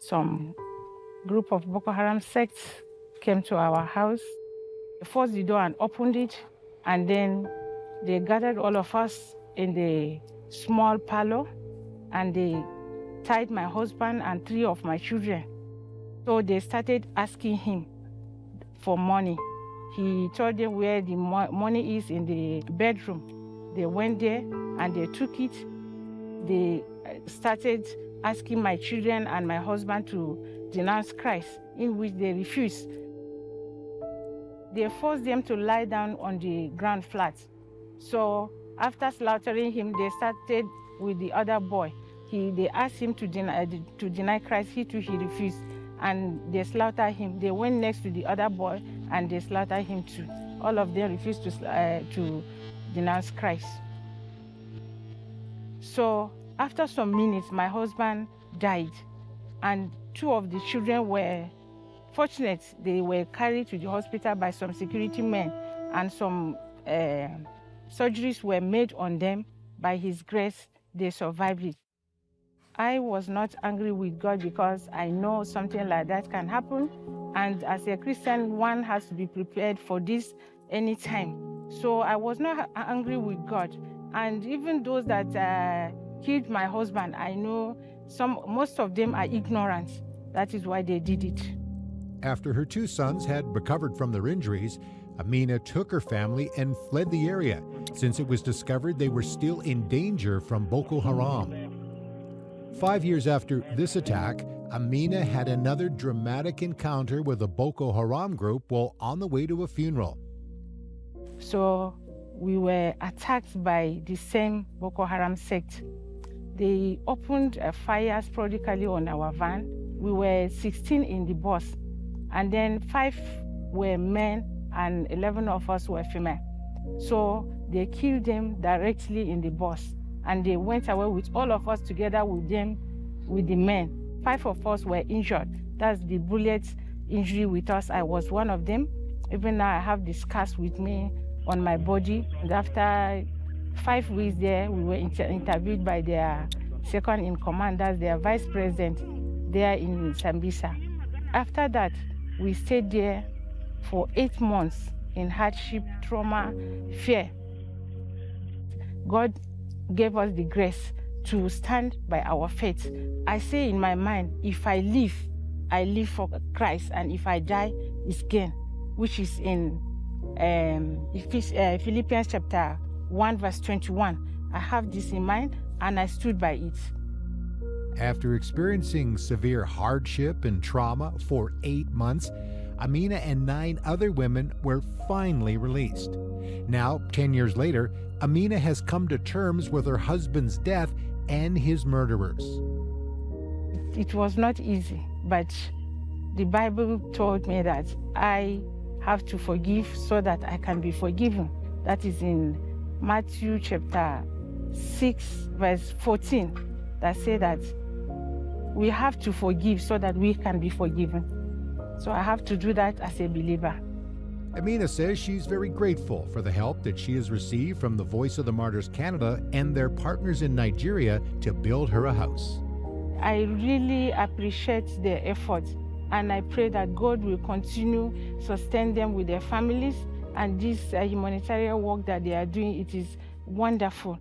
some group of Boko Haram sects came to our house. They forced the door and opened it, and then they gathered all of us in the small parlor, and they tied my husband and 3 of my children. So they started asking him for money. He told them where the money is in the bedroom. They went there and they took it. They started asking my children and my husband to denounce Christ, in which they refused. They forced them to lie down on the ground flat. So after slaughtering him, they started with the other boy. They asked him to deny Christ. He too, he refused. And they slaughtered him. They went next to the other boy and they slaughtered him too. All of them refused to denounce Christ. So after some minutes, my husband died, and 2 of the children were fortunate. They were carried to the hospital by some security men, and some surgeries were made on them. By His grace, they survived it. I was not angry with God because I know something like that can happen. And as a Christian, one has to be prepared for this anytime. So I was not angry with God. And even those that killed my husband, I know most of them are ignorant. That is why they did it. After her 2 sons had recovered from their injuries, Amina took her family and fled the area, since it was discovered they were still in danger from Boko Haram. 5 years after this attack, Amina had another dramatic encounter with a Boko Haram group while on the way to a funeral. So we were attacked by the same Boko Haram sect. They opened a fire sporadically on our van. We were 16 in the bus, and then 5 were men and 11 of us were female. So they killed them directly in the bus, and they went away with all of us together with them, with the men. 5 of us were injured. That's the bullet injury with us. I was one of them. Even now I have the scars with me on my body. And after 5 weeks there, we were interviewed by their second in command, that's their vice president there in Sambisa. After that, we stayed there for 8 months in hardship, trauma, fear. God gave us the grace to stand by our faith. I say in my mind, if I live for Christ, and if I die, it's gain, which is in Philippians chapter 1, verse 21. I have this in mind, and I stood by it. After experiencing severe hardship and trauma for 8 months, Amina and 9 other women were finally released. Now, 10 years later, Amina has come to terms with her husband's death and his murderers. It was not easy, but the Bible told me that I have to forgive so that I can be forgiven. That is in Matthew chapter 6, verse 14, that says that we have to forgive so that we can be forgiven. So I have to do that as a believer. Amina says she's very grateful for the help that she has received from the Voice of the Martyrs Canada and their partners in Nigeria to build her a house. I really appreciate their efforts, and I pray that God will continue to sustain them with their families, and this humanitarian work that they are doing, it is wonderful.